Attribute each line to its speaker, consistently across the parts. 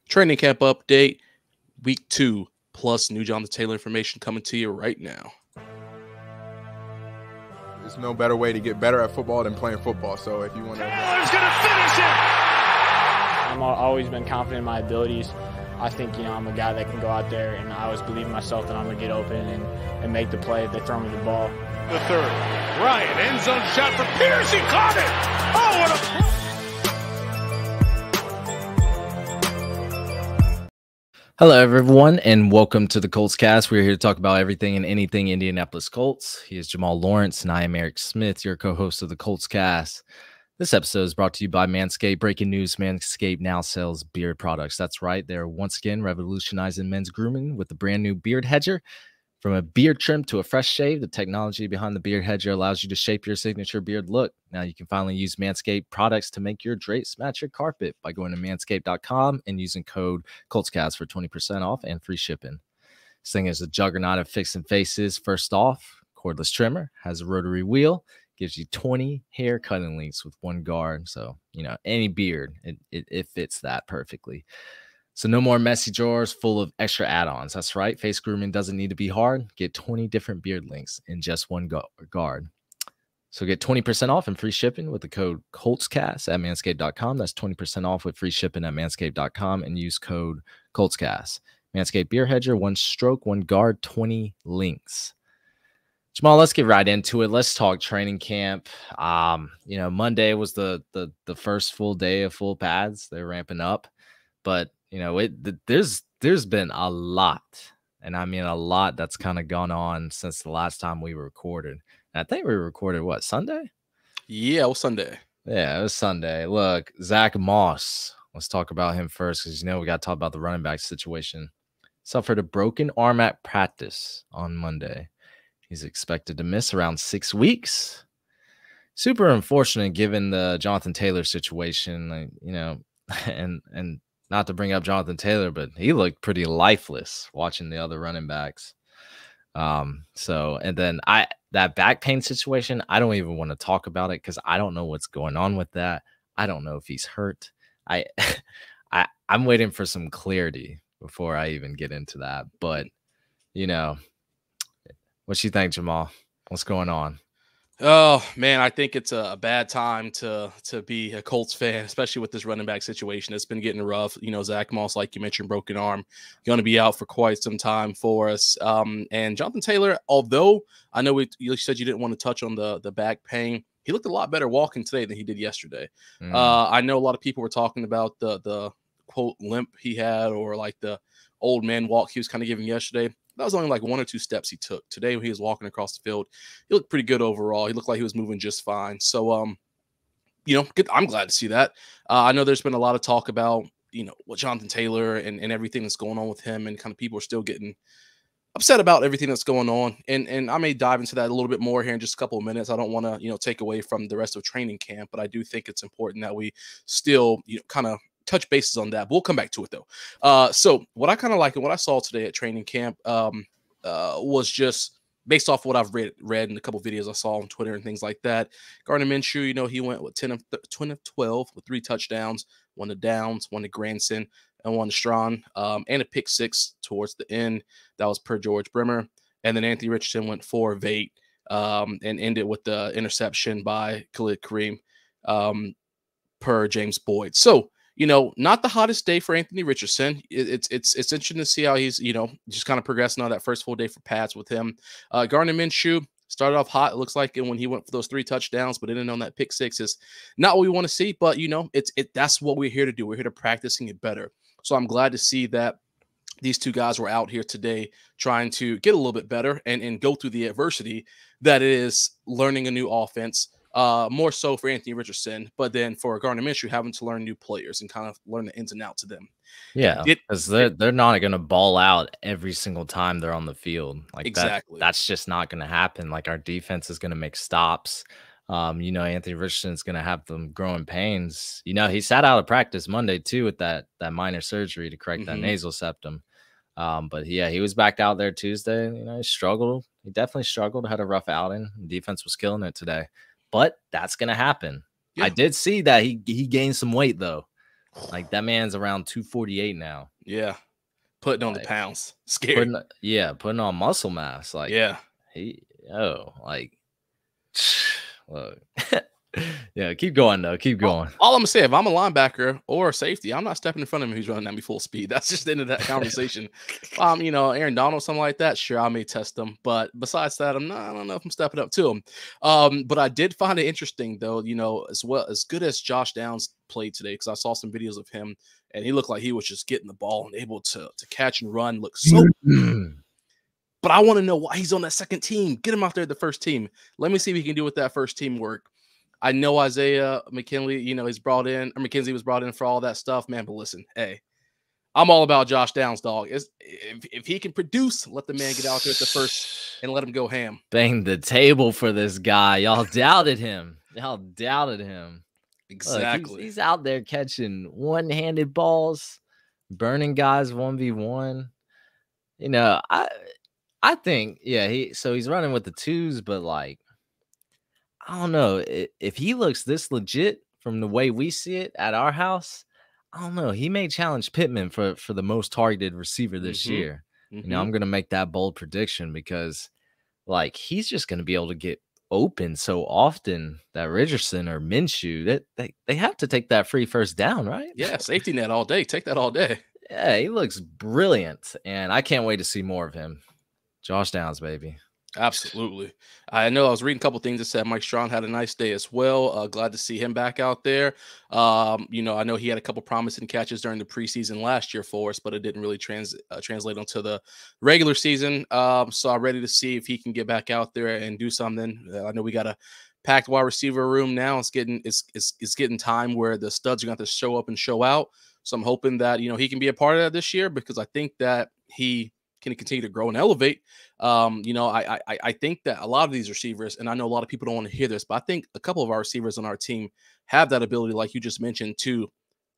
Speaker 1: Training camp update, week 2, plus new Jonathan Taylor information coming to you right now.
Speaker 2: There's no better way to get better at football than playing football. So if you want to...
Speaker 3: Taylor's going to finish it! I've always been confident in my abilities. I think, I'm a guy that can go out there, and I always believe in myself that I'm going to get open and make the play if they throw me the ball.
Speaker 4: The third. Ryan, end zone shot for Pierce. He caught it! Oh, what a...
Speaker 5: Hello, everyone, and welcome to the Colts Cast. We're here to talk about everything and anything Indianapolis Colts. He is Jamal Lawrence, and I am Eric Smith, your co-host of the Colts Cast. This episode is brought to you by Manscaped. Breaking news, Manscaped now sells beard products. That's right. They're once again revolutionizing men's grooming with the brand new Beard Hedger. From a beard trim to a fresh shave, the technology behind the Beard Hedger allows you to shape your signature beard look. Now you can finally use Manscaped products to make your drapes match your carpet by going to manscaped.com and using code ColtsCast for 20% off and free shipping. This thing is a juggernaut of fixing faces. First off, cordless trimmer, has a rotary wheel, gives you 20 hair cutting lengths with one guard. So, any beard, it fits that perfectly. So no more messy drawers full of extra add-ons. That's right. Face grooming doesn't need to be hard. Get 20 different beard lengths in just one guard. So get 20% off and free shipping with the code ColtsCast at manscaped.com. That's 20% off with free shipping at manscaped.com and use code ColtsCast. Manscaped Beard Hedger, one stroke, one guard, 20 lengths. Jamal, let's get right into it. Let's talk training camp. Monday was the first full day of full pads. They're ramping up, but there's been a lot, and I mean a lot that's kind of gone on since the last time we recorded. And I think we recorded Sunday?
Speaker 1: Yeah, it was Sunday.
Speaker 5: Yeah, it was Sunday. Look, Zach Moss. Let's talk about him first because we got to talk about the running back situation. Suffered a broken arm at practice on Monday. He's expected to miss around 6 weeks. Super unfortunate given the Jonathan Taylor situation, and not to bring up Jonathan Taylor, but he looked pretty lifeless watching the other running backs. And then that back pain situation, I don't even want to talk about it because I don't know what's going on with that. I don't know if he's hurt. I'm waiting for some clarity before I even get into that. But, what you think, Jamal? What's going on?
Speaker 1: Oh, man, I think it's a bad time to be a Colts fan, especially with this running back situation. It's been getting rough. Zach Moss, like you mentioned, broken arm, going to be out for quite some time for us. And Jonathan Taylor, although I know you said you didn't want to touch on the back pain, he looked a lot better walking today than he did yesterday. I know a lot of people were talking about the quote limp he had, or like the old man walk he was kind of giving yesterday. That was only like 1 or 2 steps he took. Today, when he was walking across the field, he looked pretty good overall. He looked like he was moving just fine. So, good. I'm glad to see that. I know there's been a lot of talk about, what Jonathan Taylor and everything that's going on with him, and kind of people are still getting upset about everything that's going on. And I may dive into that a little bit more here in just a couple of minutes. I don't want to, take away from the rest of training camp, but I do think it's important that we still, kind of touch bases on that, but we'll come back to it though. So what I kind of like and what I saw today at training camp was just based off what I've read in a couple of videos I saw on Twitter and things like that. Gardner Minshew, he went with 10 of 12 with 3 touchdowns, 1 to Downs, 1 to Granson, and 1 to Strawn, and a pick 6 towards the end. That was per George Brimmer. And then Anthony Richardson went 4 of 8 and ended with the interception by Khalid Kareem per James Boyd. So, not the hottest day for Anthony Richardson. It's interesting to see how he's, just kind of progressing on that first full day for Pats with him. Gardner Minshew started off hot, it looks like, when he went for those 3 touchdowns, but ended on that pick 6 is not what we want to see. But, that's what we're here to do. We're here to practice and get better. So I'm glad to see that these 2 guys were out here today trying to get a little bit better and go through the adversity that is learning a new offense. More so for Anthony Richardson, but then for Gardner Minshew having to learn new players and kind of learn the ins and outs of them.
Speaker 5: Yeah, because they're not going to ball out every single time they're on the field. Like
Speaker 1: exactly,
Speaker 5: that's just not going to happen. Like our defense is going to make stops. Anthony Richardson's going to have them growing pains. He sat out of practice Monday too with that minor surgery to correct that nasal septum. But yeah, he was back out there Tuesday. He struggled. He definitely struggled. Had a rough outing. The defense was killing it today. But that's going to happen. Yeah. I did see that he gained some weight, though. Like that man's around 248 now.
Speaker 1: Yeah. Putting on the
Speaker 5: Like,
Speaker 1: pounds. Scary.
Speaker 5: Putting on muscle mass. Like,
Speaker 1: Yeah.
Speaker 5: like, look. Yeah, keep going though. Keep going.
Speaker 1: All I'm gonna say, if I'm a linebacker or a safety, I'm not stepping in front of him who's running at me full speed. That's just the end of that conversation. Aaron Donald, something like that, sure, I may test him. But besides that, I don't know if I'm stepping up to him. But I did find it interesting though, as well as good as Josh Downs played today, because I saw some videos of him and he looked like he was just getting the ball and able to catch and run. Look so but I want to know why he's on that second team. Get him out there at the first team. Let me see if he can do with that first team work. I know Isaiah McKinley, he's brought in, or McKenzie was brought in for all that stuff, man. But listen, hey, I'm all about Josh Downs, dog. If he can produce, let the man get out there at the first and let him go ham.
Speaker 5: Bang the table for this guy. Y'all doubted him.
Speaker 1: Exactly.
Speaker 5: Look, he's out there catching one-handed balls, burning guys 1v1. I think, he's running with the twos, but like, I don't know if he looks this legit from the way we see it at our house. I don't know. He may challenge Pittman for the most targeted receiver this year. I'm going to make that bold prediction because, like, he's just going to be able to get open so often that Richardson or Minshew they have to take that free first down, right?
Speaker 1: Yeah, safety net all day. Take that all day.
Speaker 5: Yeah, he looks brilliant, and I can't wait to see more of him. Josh Downs, baby.
Speaker 1: Absolutely. I know I was reading a couple things that said Mike Strachan had a nice day as well. Glad to see him back out there. I know he had a couple promising catches during the preseason last year for us, but it didn't really translate onto the regular season. So I'm ready to see if he can get back out there and do something. I know we got a packed wide receiver room now. It's getting time where the studs are going to have to show up and show out. So I'm hoping that, he can be a part of that this year because I think that he can continue to grow and elevate. I think that a lot of these receivers, and I know a lot of people don't want to hear this, but I think a couple of our receivers on our team have that ability, like you just mentioned, to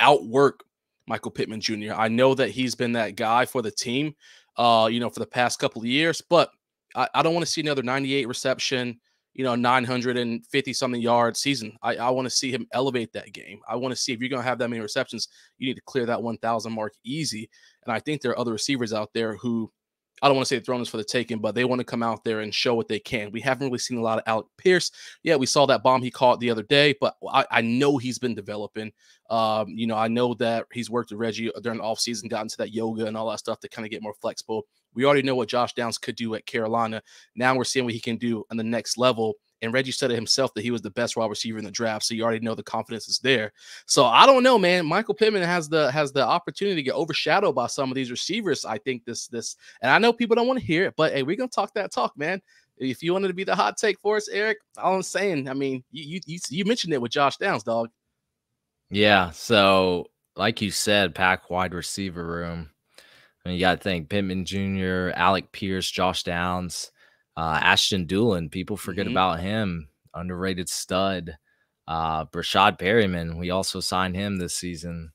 Speaker 1: outwork Michael Pittman Jr. I know that he's been that guy for the team, for the past couple of years, but I don't want to see another 98 reception, 950 something yard season. I want to see him elevate that game. I want to see if you're going to have that many receptions, you need to clear that 1,000 mark easy. And I think there are other receivers out there who, I don't want to say throwing this for the taking, but they want to come out there and show what they can. We haven't really seen a lot of Alec Pierce. Yeah, we saw that bomb he caught the other day, but I know he's been developing. I know that he's worked with Reggie during the offseason, got into that yoga and all that stuff to kind of get more flexible. We already know what Josh Downs could do at Carolina. Now we're seeing what he can do on the next level. And Reggie said it himself that he was the best wide receiver in the draft. So you already know the confidence is there. So I don't know, man. Michael Pittman has the opportunity to get overshadowed by some of these receivers. I think this, and I know people don't want to hear it, but hey, we're going to talk that talk, man. If you wanted to be the hot take for us, Eric, all I'm saying, I mean, you mentioned it with Josh Downs, dog.
Speaker 5: Yeah. So like you said, pack wide receiver room. I mean, you got to think Pittman Jr., Alec Pierce, Josh Downs, Ashton Doolin. People forget about him. Underrated stud. Brashad Perryman. We also signed him this season.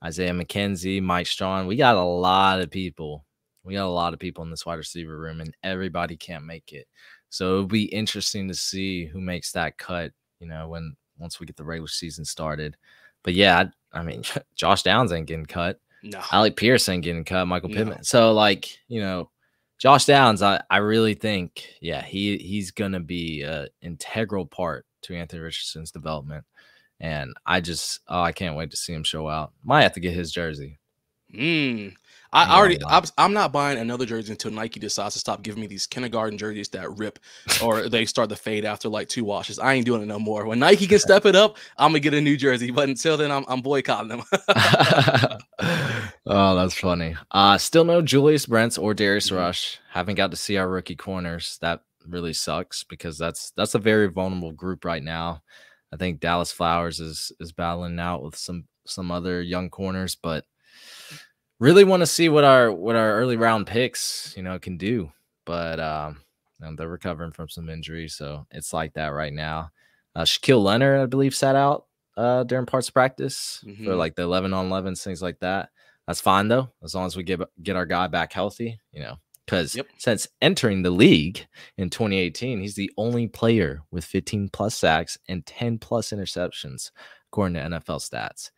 Speaker 5: Isaiah McKenzie, Mike Strachan. We got a lot of people. We got a lot of people in this wide receiver room, and everybody can't make it. So it'll be interesting to see who makes that cut, once we get the regular season started. But yeah, I mean, Josh Downs ain't getting cut.
Speaker 1: No.
Speaker 5: Alec Pierce ain't getting cut. Michael Pittman. So, Josh Downs, I really think, he's going to be an integral part to Anthony Richardson's development. And I can't wait to see him show out. Might have to get his jersey.
Speaker 1: I'm not buying another jersey until Nike decides to stop giving me these kindergarten jerseys that rip or they start to fade after like 2 washes. I ain't doing it no more. When Nike can step it up, I'm gonna get a new jersey. But until then, I'm boycotting them.
Speaker 5: Oh, that's funny. Still no Julius Brents or Darius Rush. Haven't got to see our rookie corners. That really sucks because that's a very vulnerable group right now. I think Dallas Flowers is battling out with some other young corners, but really want to see what our early round picks, can do. But they're recovering from some injuries, so it's like that right now. Shaquille Leonard, I believe, sat out during parts of practice for like the 11-on-11s, things like that. That's fine though, as long as we get our guy back healthy, because since entering the league in 2018, he's the only player with 15 plus sacks and 10 plus interceptions, according to NFL stats.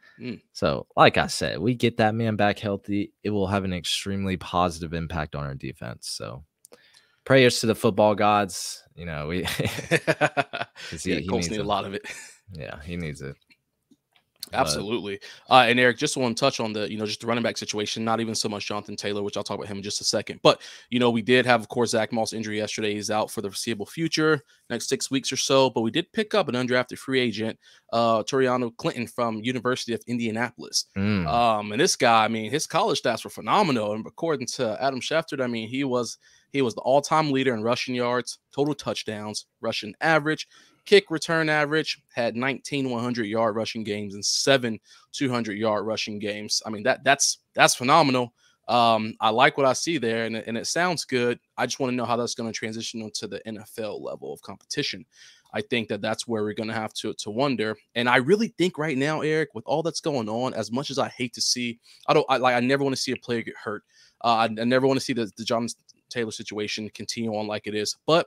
Speaker 5: So, like I said, we get that man back healthy, it will have an extremely positive impact on our defense. So, prayers to the football gods. You know, we because
Speaker 1: Yeah, the
Speaker 5: he
Speaker 1: Colts
Speaker 5: needs
Speaker 1: need a
Speaker 5: it.
Speaker 1: lot of it.
Speaker 5: Yeah, he needs it. But
Speaker 1: Absolutely. And Eric, just want to touch on the, just the running back situation, not even so much Jonathan Taylor, which I'll talk about him in just a second. But, we did have, of course, Zach Moss injury yesterday. He's out for the foreseeable future, next 6 weeks or so. But we did pick up an undrafted free agent, Toriano Clinton from University of Indianapolis. And this guy, his college stats were phenomenal. And according to Adam Schefter, he was the all-time leader in rushing yards, total touchdowns, rushing average, kick return average, had 19 100-yard rushing games and 7 200-yard rushing games. That's phenomenal. I like what I see there, and it sounds good. I just want to know how that's going to transition into the NFL level of competition. I think that's where we're going to have to wonder. And I really think right now, Eric, with all that's going on, as much as I hate to see, I never want to see a player get hurt. I never want to see the Jonathan Taylor situation continue on like it is. But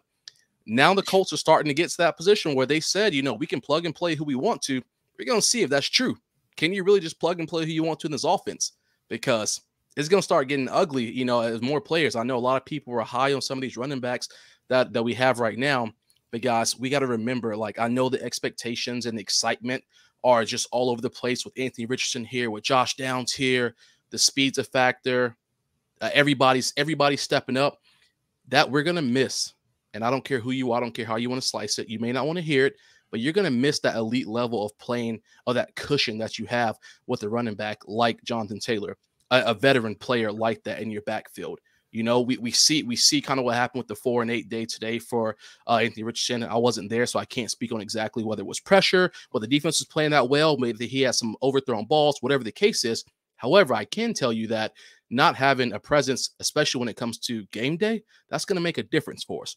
Speaker 1: now the Colts are starting to get to that position where they said, we can plug and play who we want to. We're going to see if that's true. Can you really just plug and play who you want to in this offense? Because it's going to start getting ugly, as more players. I know a lot of people are high on some of these running backs that we have right now. But guys, we got to remember, I know the expectations and the excitement are just all over the place with Anthony Richardson here, with Josh Downs here. The speed's a factor. Everybody's stepping up. That we're going to miss. And I don't care who you are. I don't care how you want to slice it. You may not want to hear it, but you're going to miss that elite level of playing, or that cushion that you have with a running back like Jonathan Taylor, a veteran player like that in your backfield. We see kind of what happened with the 4 and 8 day today for Anthony Richardson. I wasn't there, so I can't speak on exactly whether it was pressure, whether the defense was playing that well, maybe he had some overthrown balls, whatever the case is. However, I can tell you that not having a presence, especially when it comes to game day, that's going to make a difference for us.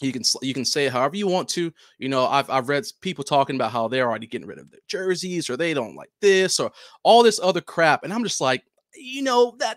Speaker 1: You can say it however you want to. I've read people talking about how they're already getting rid of their jerseys, or they don't like this, or all this other crap. And I'm just like,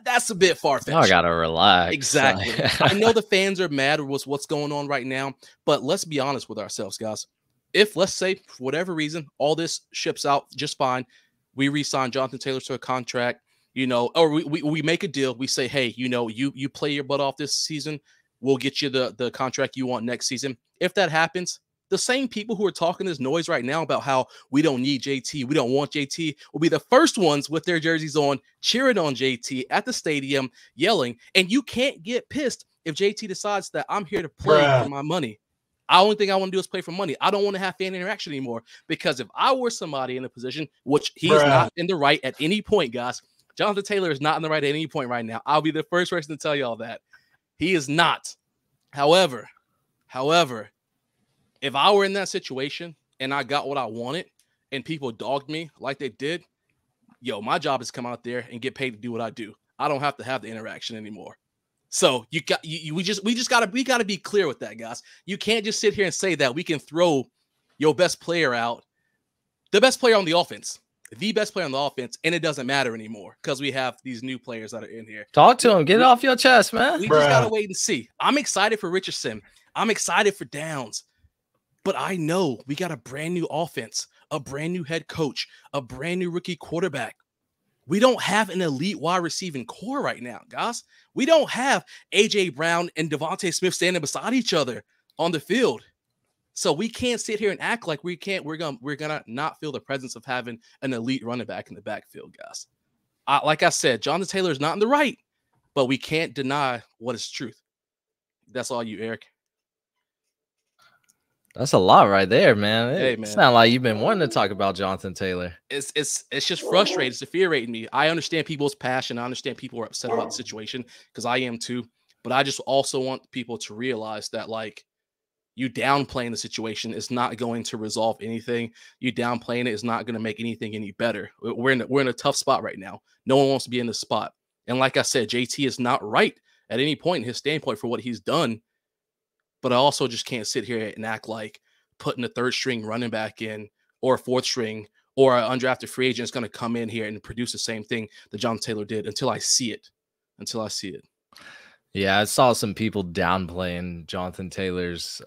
Speaker 1: that's a bit far-fetched.
Speaker 5: I gotta relax.
Speaker 1: Exactly. I know the fans are mad with what's going on right now, but let's be honest with ourselves, guys. If, let's say, for whatever reason, all this ships out just fine, we re-sign Jonathan Taylor to a contract, or we make a deal. We say, hey, you play your butt off this season, we'll get you the contract you want next season. If that happens, the same people who are talking this noise right now about how we don't need JT, we don't want JT, will be the first ones with their jerseys on, cheering on JT at the stadium, yelling. And you can't get pissed if JT decides that I'm here to play for my money. The only thing I want to do is play for money. I don't want to have fan interaction anymore, because if I were somebody in a position, which he is not in the right at any point, guys, Jonathan Taylor is not in the right at any point right now. I'll be the first person to tell you all that. He is not. However, if I were in that situation and I got what I wanted and people dogged me like they did, my job is to come out there and get paid to do what I do. I don't have to have the interaction anymore. So we gotta be clear with that, guys. You can't just sit here and say that we can throw your best player out, the best player on the offense, and it doesn't matter anymore because we have these new players that are in here.
Speaker 5: Talk to him. Get it off your chest, man.
Speaker 1: We just gotta wait and see. I'm excited for Richardson. I'm excited for Downs. But I know we got a brand new offense, a brand new head coach, a brand new rookie quarterback. We don't have an elite wide receiving core right now, guys. We don't have A.J. Brown and Devontae Smith standing beside each other on the field. So we can't sit here and act like we're gonna not feel the presence of having an elite running back in the backfield, guys. Like I said, Jonathan Taylor is not in the right, but we can't deny what is truth. That's all you, Eric.
Speaker 5: That's a lot right there, man.
Speaker 1: Hey, man.
Speaker 5: It's not like you've been wanting to talk about Jonathan Taylor.
Speaker 1: It's just frustrating. It's infuriating me. I understand people's passion. I understand people are upset about the situation, because I am too. But I just also want people to realize that, you downplaying the situation is not going to resolve anything. You downplaying it is not going to make anything any better. We're in a tough spot right now. No one wants to be in this spot. And like I said, JT is not right at any point in his standpoint for what he's done. But I also just can't sit here and act like putting a third string running back in, or a fourth string, or an undrafted free agent is going to come in here and produce the same thing that Jonathan Taylor did until I see it.
Speaker 5: Yeah, I saw some people downplaying Jonathan Taylor's,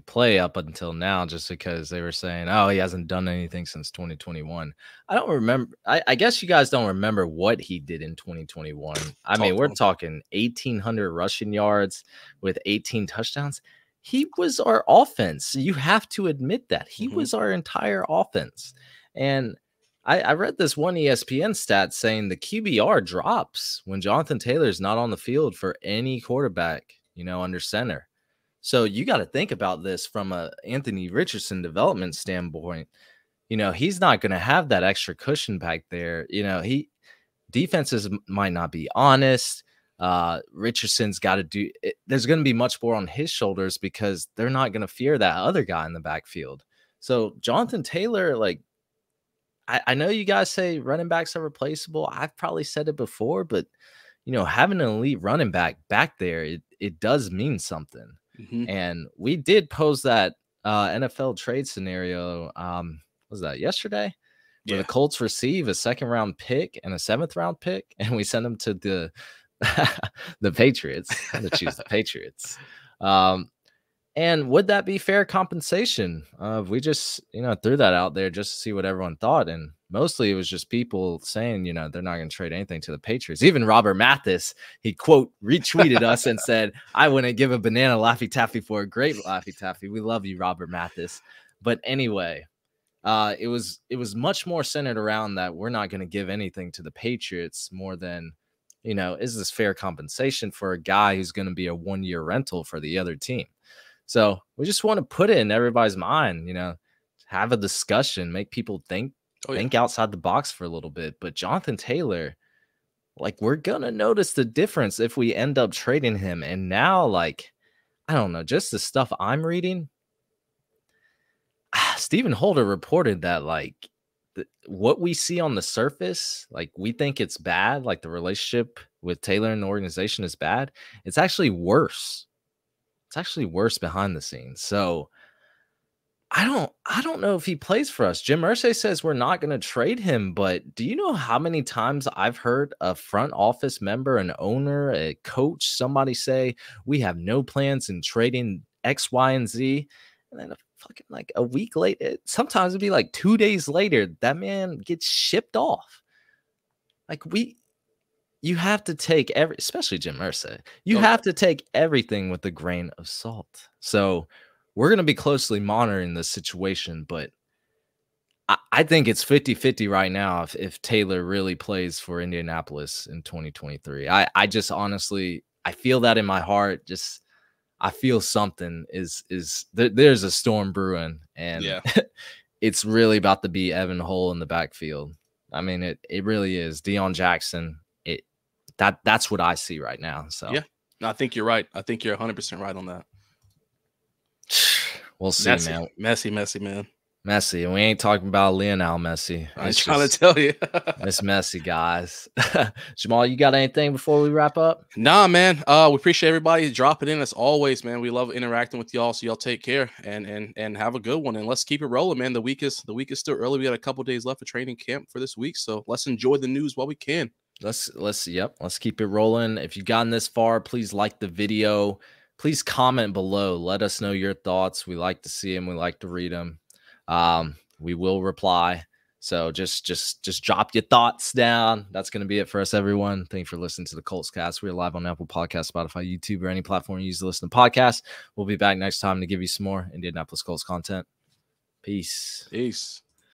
Speaker 5: play up until now, just because they were saying, "Oh, he hasn't done anything since 2021." I don't remember. I guess you guys don't remember what he did in 2021. I mean,
Speaker 1: Talk to
Speaker 5: we're
Speaker 1: him.
Speaker 5: talking 1,800 rushing yards with 18 touchdowns. He was our offense. You have to admit that he
Speaker 1: Mhm.
Speaker 5: was our entire offense, and I read this one ESPN stat saying the QBR drops when Jonathan Taylor is not on the field for any quarterback, under center. So you got to think about this from a Anthony Richardson development standpoint. He's not going to have that extra cushion back there. Defenses might not be honest. Richardson's got to do it. There's going to be much more on his shoulders because they're not going to fear that other guy in the backfield. So Jonathan Taylor, like, I know you guys say running backs are replaceable. I've probably said it before, but having an elite running back there, it does mean something.
Speaker 1: Mhm.
Speaker 5: And we did pose that NFL trade scenario. Was that yesterday? Where
Speaker 1: Yeah.
Speaker 5: the Colts receive a 2nd-round pick and a 7th-round pick, and we send them to the the Patriots. I'm gonna choose the Patriots. And would that be fair compensation? We just, threw that out there just to see what everyone thought. And mostly it was just people saying, they're not going to trade anything to the Patriots. Even Robert Mathis, he quote retweeted us and said, "I wouldn't give a banana Laffy Taffy for a grape Laffy Taffy." We love you, Robert Mathis. But anyway, it was much more centered around that we're not going to give anything to the Patriots more than, is this fair compensation for a guy who's going to be a 1-year rental for the other team? So we just want to put it in everybody's mind, have a discussion, make people think outside the box for a little bit. But Jonathan Taylor, like, we're going to notice the difference if we end up trading him. And now, like, I don't know, just the stuff I'm reading, Stephen Holder reported that, like, what we see on the surface, like, we think it's bad, like the relationship with Taylor and the organization is bad. It's actually worse. It's actually worse behind the scenes. So I don't know if he plays for us. Jim Irsay says we're not going to trade him, but do you know how many times I've heard a front office member, an owner, a coach, somebody say we have no plans in trading X, Y, and Z, and then fucking like a week later, sometimes it'd be like 2 days later, that man gets shipped off. Like, you have to take especially Jim Irsay, you have to take everything with a grain of salt. So we're going to be closely monitoring this situation, but I think it's 50-50 right now if Taylor really plays for Indianapolis in 2023. I just honestly, I feel that in my heart. Just, I feel something there's a storm brewing, and it's really about to be Evan Hull in the backfield. I mean, it really is. Deion Jackson, that's what I see right now. So
Speaker 1: yeah, I think you're right. I think you're 100% right on that.
Speaker 5: We'll see, man.
Speaker 1: Messy, man.
Speaker 5: Messy, and we ain't talking about Lionel Messi.
Speaker 1: I'm trying to tell you.
Speaker 5: It's messy, guys. Jamal, you got anything before we wrap up?
Speaker 1: Nah, man. We appreciate everybody dropping in as always, man. We love interacting with y'all. So y'all take care and have a good one. And let's keep it rolling, man. The week is still early. We got a couple days left of training camp for this week, so let's enjoy the news while we can.
Speaker 5: Let's keep it rolling. If you've gotten this far, please like the video. Please comment below. Let us know your thoughts. We like to see them. We like to read them. We will reply. So just drop your thoughts down. That's going to be it for us, everyone. Thank you for listening to the Colts Cast. We're live on Apple Podcasts, Spotify, YouTube, or any platform you use to listen to podcasts. We'll be back next time to give you some more Indianapolis Colts content. Peace.